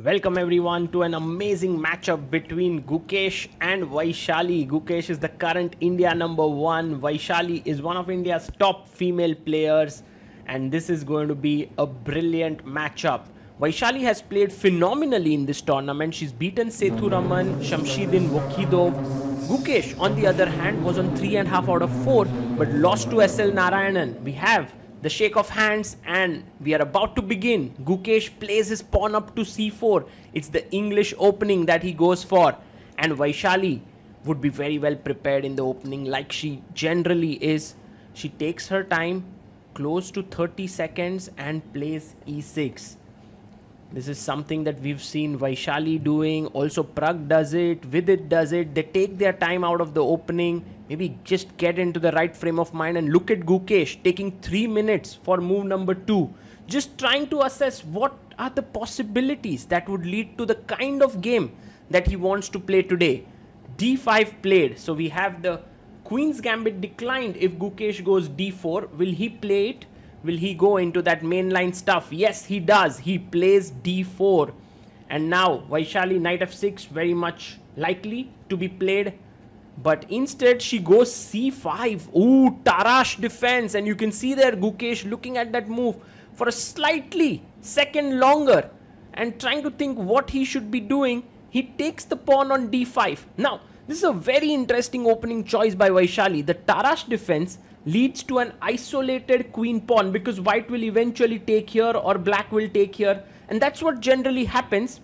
Welcome everyone to an amazing matchup between Gukesh and Vaishali. Gukesh is the current India number one. Vaishali is one of India's top female players, and this is going to be a brilliant matchup. Vaishali has played phenomenally in this tournament. She's beaten Sethuraman, Shamsiddin Vokhidov. Gukesh, on the other hand, was on 3.5 out of 4 but lost to SL Narayanan. We have the shake of hands and we are about to begin. Gukesh plays his pawn up to c4. It's the English opening that he goes for, and Vaishali would be very well prepared in the opening like she generally is. She takes her time, close to 30 seconds, and plays e6. This is something that we've seen Vaishali doing. Also Prag does it, Vidit does it. They take their time out of the opening, maybe just get into the right frame of mind. And look at Gukesh taking 3 minutes for move number 2. Just trying to assess what are the possibilities that would lead to the kind of game that he wants to play today. d5 played. So we have the Queen's Gambit declined. If Gukesh goes d4, will he play it? Will he go into that mainline stuff? Yes, he does. He plays d4. And now Vaishali knight f6, very much likely to be played. But instead she goes c5. Ooh, Tarash defense. And you can see there Gukesh looking at that move for a slightly second longer and trying to think what he should be doing. He takes the pawn on d5. Now, this is a very interesting opening choice by Vaishali. The Tarash defense leads to an isolated queen pawn because white will eventually take here or black will take here, and that's what generally happens.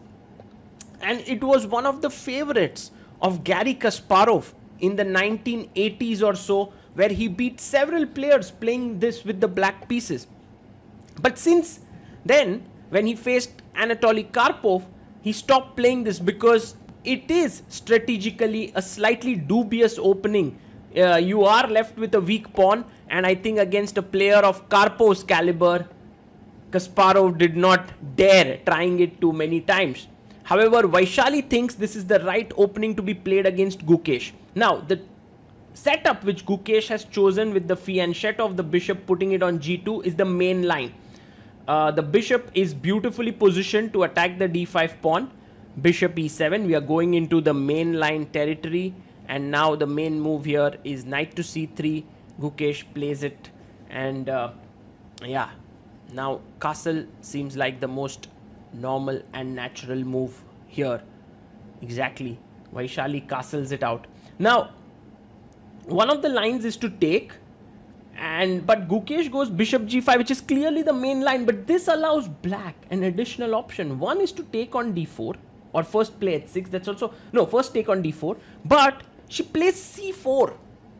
And it was one of the favorites of Garry Kasparov in the 1980s or so, where he beat several players playing this with the black pieces. But since then, when he faced Anatoly Karpov, he stopped playing this because it is strategically a slightly dubious opening. You are left with a weak pawn, and I think against a player of Karpov's caliber, Kasparov did not dare trying it too many times. However, Vaishali thinks this is the right opening to be played against Gukesh. Now, the setup which Gukesh has chosen with the fianchet of the bishop putting it on g2 is the main line. The bishop is beautifully positioned to attack the d5 pawn. Bishop e7, we are going into the main line territory. And now the main move here is knight to c3. Gukesh plays it, and yeah, now castle seems like the most normal and natural move here. Exactly, Vaishali castles it out. Now, one of the lines is to take, but Gukesh goes bishop g5, which is clearly the main line, but this allows black an additional option. One is to take on d4 or first play h6. That's also, no, first take on d4, but she plays c4.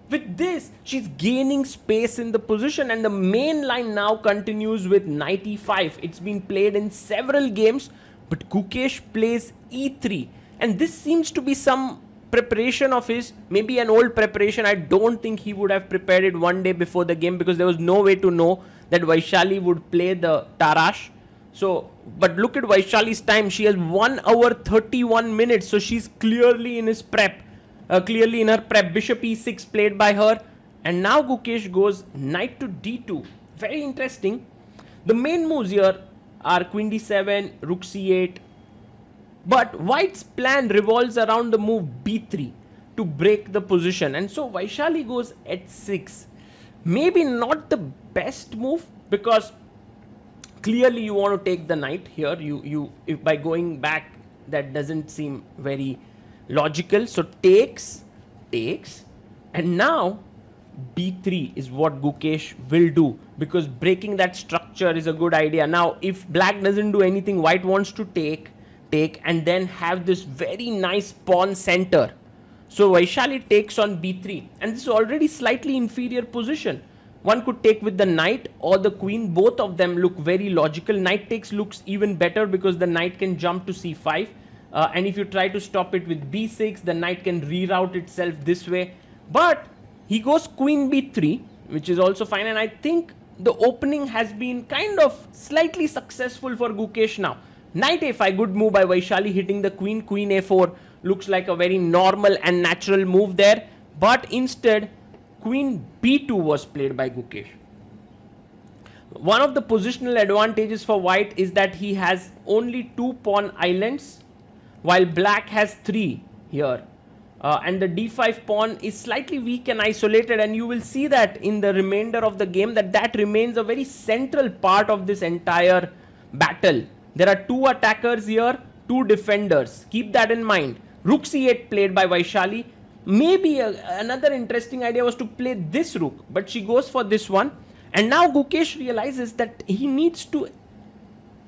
With this, she's gaining space in the position, and the main line now continues with knight e5. It's been played in several games, but Gukesh plays e3. And this seems to be some preparation of his, maybe an old preparation. I don't think he would have prepared it one day before the game because there was no way to know that Vaishali would play the Tarash. So, but look at Vaishali's time. She has 1 hour 31 minutes. So she's clearly in his prep. Clearly in her prep. Bishop e6 played by her. And now Gukesh goes knight to d2. Very interesting. The main moves here are queen d7, rook c8. But white's plan revolves around the move b3 to break the position. And so Vaishali goes h6. Maybe not the best move because clearly you want to take the knight here. If by going back, that doesn't seem very logical. So takes, and now b3 is what Gukesh will do because breaking that structure is a good idea. Now, if black doesn't do anything, white wants to take, and then have this very nice pawn center. So Vaishali takes on b3, and this is already slightly inferior position. One could take with the knight or the queen. Both of them look very logical. Knight takes looks even better because the knight can jump to c5. And if you try to stop it with b6, the knight can reroute itself this way. But he goes queen b3, which is also fine. And I think the opening has been kind of slightly successful for Gukesh now. Knight a5, good move by Vaishali, hitting the queen. Queen a4 looks like a very normal and natural move there. But instead, queen b2 was played by Gukesh. One of the positional advantages for white is that he has only 2 pawn islands, while black has 3 here. And the d5 pawn is slightly weak and isolated, and you will see that in the remainder of the game that remains a very central part of this entire battle. There are 2 attackers here, 2 defenders. Keep that in mind. Rook c8 played by Vaishali. Maybe another interesting idea was to play this rook, but she goes for this one. And now Gukesh realizes that he needs to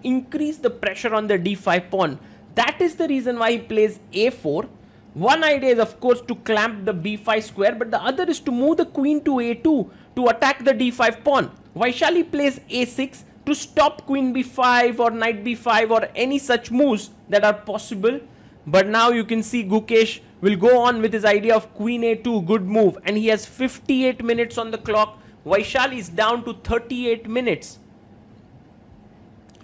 increase the pressure on the d5 pawn. That is the reason why he plays a4. One idea is of course to clamp the b5 square, but the other is to move the queen to a2 to attack the d5 pawn. Vaishali plays a6 to stop queen b5 or knight b5 or any such moves that are possible. But now you can see Gukesh will go on with his idea of queen a2, good move, and he has 58 minutes on the clock. Vaishali is down to 38 minutes.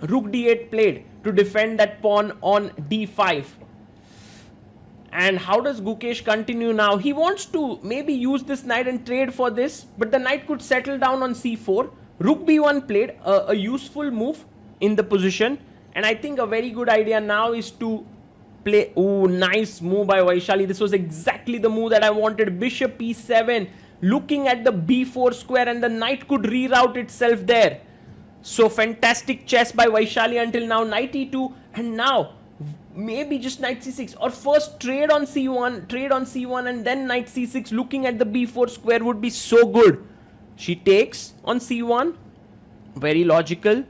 Rook d8 played to defend that pawn on d5. And how does Gukesh continue now? He wants to maybe use this knight and trade for this, but the knight could settle down on c4. Rook b1 played, a useful move in the position. And I think a very good idea now is to play. Oh, nice move by Vaishali. This was exactly the move that I wanted. Bishop e7, looking at the b4 square, and the knight could reroute itself there. So fantastic chess by Vaishali until now. Knight e2, and now maybe just knight c6, or first trade on c1, and then knight c6, looking at the b4 square would be so good. She takes on c1, very logical,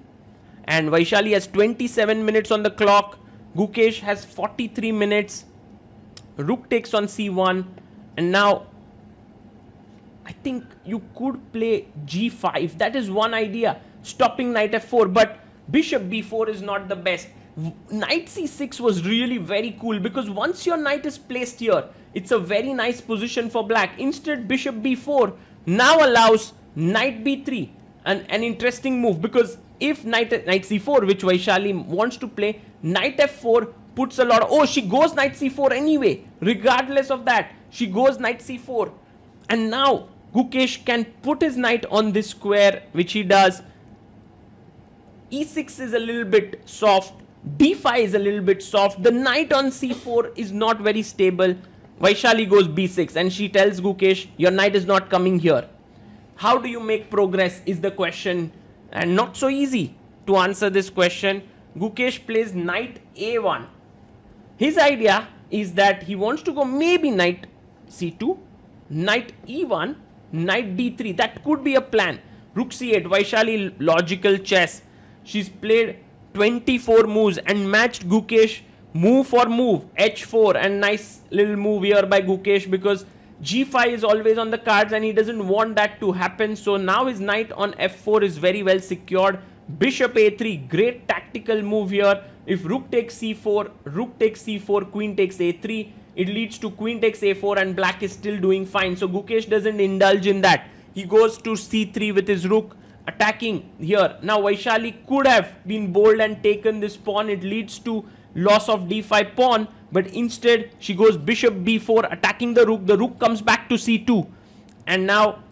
and Vaishali has 27 minutes on the clock. Gukesh has 43 minutes. Rook takes on c1, and now I think you could play g5. That is one idea, stopping knight f4, but bishop b4 is not the best. Knight c6 was really very cool, because once your knight is placed here, it's a very nice position for black. Instead, bishop b4 now allows knight b3, an interesting move, because if knight c4, which Vaishali wants to play, knight f4 puts a lot of, oh, she goes knight c4 anyway. Regardless of that, she goes knight c4, and now Gukesh can put his knight on this square, which he does. e6 is a little bit soft, d5 is a little bit soft, the knight on c4 is not very stable. Vaishali goes b6, and she tells Gukesh, your knight is not coming here. How do you make progress is the question, and not so easy to answer this question. Gukesh plays knight a1. His idea is that he wants to go maybe knight c2, knight e1, knight d3. That could be a plan. Rook c8, Vaishali logical chess. She's played 24 moves and matched Gukesh move for move. h4, and nice little move here by Gukesh, because g5 is always on the cards and he doesn't want that to happen. So now his knight on f4 is very well secured. Bishop a3, great tactical move here. If rook takes c4, rook takes c4, queen takes a3, it leads to queen takes a4, and black is still doing fine. So Gukesh doesn't indulge in that. He goes to c3 with his rook, attacking here. Now Vaishali could have been bold and taken this pawn. It leads to loss of d5 pawn, but instead she goes bishop b4, attacking the rook. The rook comes back to c2, and now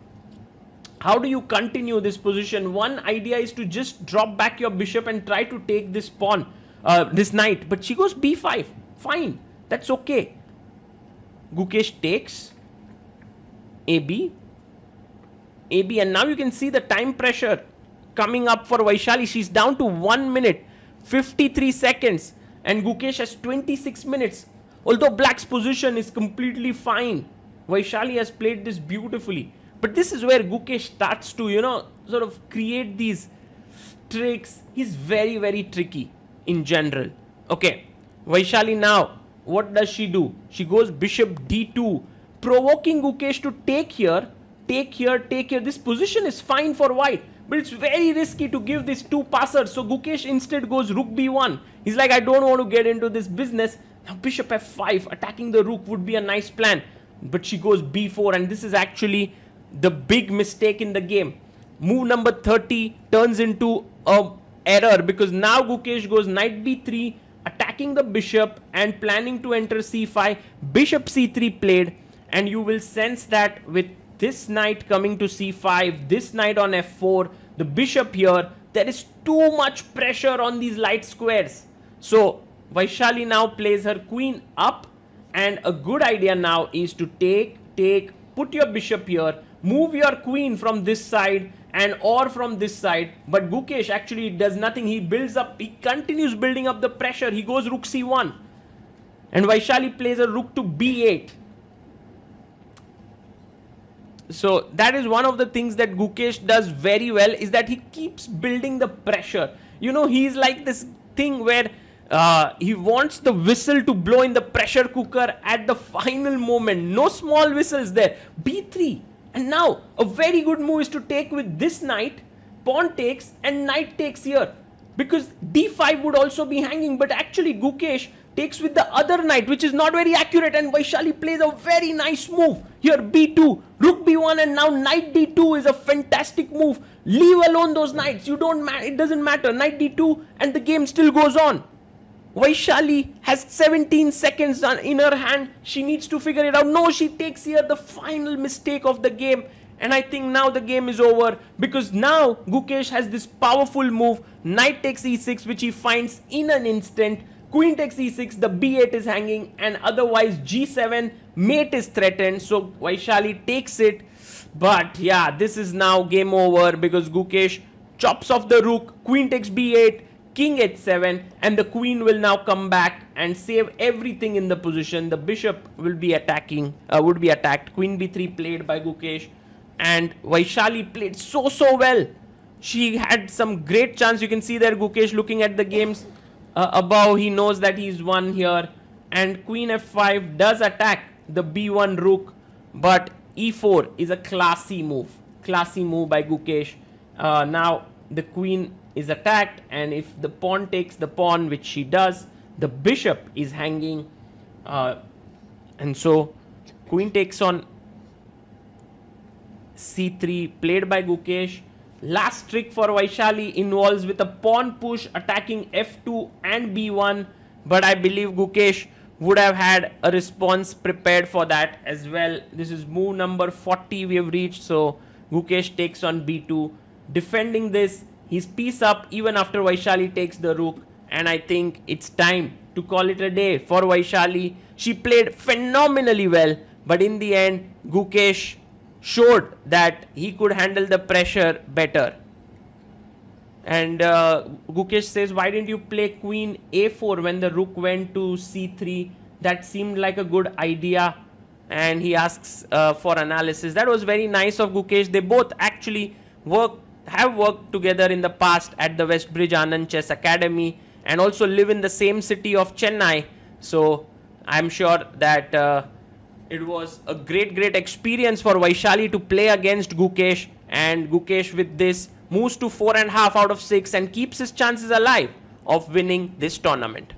how do you continue this position? One idea is to just drop back your bishop and try to take this pawn, this knight, but she goes b5. Fine, that's okay. Gukesh takes ab, and now you can see the time pressure coming up for Vaishali. She's down to 1 minute 53 seconds, and Gukesh has 26 minutes. Although black's position is completely fine, Vaishali has played this beautifully. But this is where Gukesh starts to, sort of create these tricks. He's very, very tricky in general. Okay, Vaishali now, what does she do? She goes bishop d2, provoking Gukesh to take here, take here, take here. This position is fine for white, but it's very risky to give these two passers. So Gukesh instead goes rook b1. He's like, I don't want to get into this business. Now bishop f5, attacking the rook would be a nice plan. But she goes b4, and this is actually the big mistake in the game. Move number 30 turns into a error, because now Gukesh goes knight b3, attacking the bishop and planning to enter c5. Bishop c3 played, and you will sense that with this knight coming to c5, this knight on f4, the bishop here, there is too much pressure on these light squares. So Vaishali now plays her queen up, and a good idea now is to take, put your bishop here, move your queen from this side and or from this side. But Gukesh actually does nothing. He builds up, he continues building up the pressure. He goes rook c1, and Vaishali plays a rook to b8. So that is one of the things that Gukesh does very well, is that he keeps building the pressure. You know, he's like this thing where he wants the whistle to blow in the pressure cooker at the final moment. No small whistles there. b3. And now a very good move is to take with this knight. Pawn takes and knight takes here, because d5 would also be hanging. But actually Gukesh takes with the other knight, which is not very accurate, and Vaishali plays a very nice move here. b2, rook b1, and now knight d2 is a fantastic move. Leave alone those knights. You don't it doesn't matter. Knight d2 and the game still goes on. Vaishali has 17 seconds in her hand. She needs to figure it out. No, she takes here the final mistake of the game. And I think now the game is over, because now Gukesh has this powerful move. Knight takes e6, which he finds in an instant. Queen takes e6, the b8 is hanging, and otherwise g7, mate is threatened. So Vaishali takes it. But yeah, this is now game over, because Gukesh chops off the rook, queen takes b8, king h7, and the queen will now come back and save everything in the position. The bishop will be attacking, would be attacked. Queen b3 played by Gukesh, and Vaishali played so well. She had some great chance. You can see there Gukesh looking at the games above. He knows that he's won here, and queen f5 does attack the b1 rook, but e4 is a classy move by Gukesh. Now the queen is attacked, and if the pawn takes the pawn, which she does, the bishop is hanging, and so queen takes on c3 played by Gukesh. Last trick for Vaishali involves with a pawn push attacking f2 and b1, but I believe Gukesh would have had a response prepared for that as well. This is move number 40 we have reached. So Gukesh takes on b2, defending this. He's piece up even after Vaishali takes the rook, and I think it's time to call it a day for Vaishali. She played phenomenally well, but in the end Gukesh showed that he could handle the pressure better. And Gukesh says, why didn't you play queen a4 when the rook went to c3? That seemed like a good idea. And he asks for analysis. That was very nice of Gukesh. They both actually have worked together in the past at the Westbridge Anand Chess Academy, and also live in the same city of Chennai. So I'm sure that it was a great experience for Vaishali to play against Gukesh, and Gukesh with this moves to 4.5 out of 6 and keeps his chances alive of winning this tournament.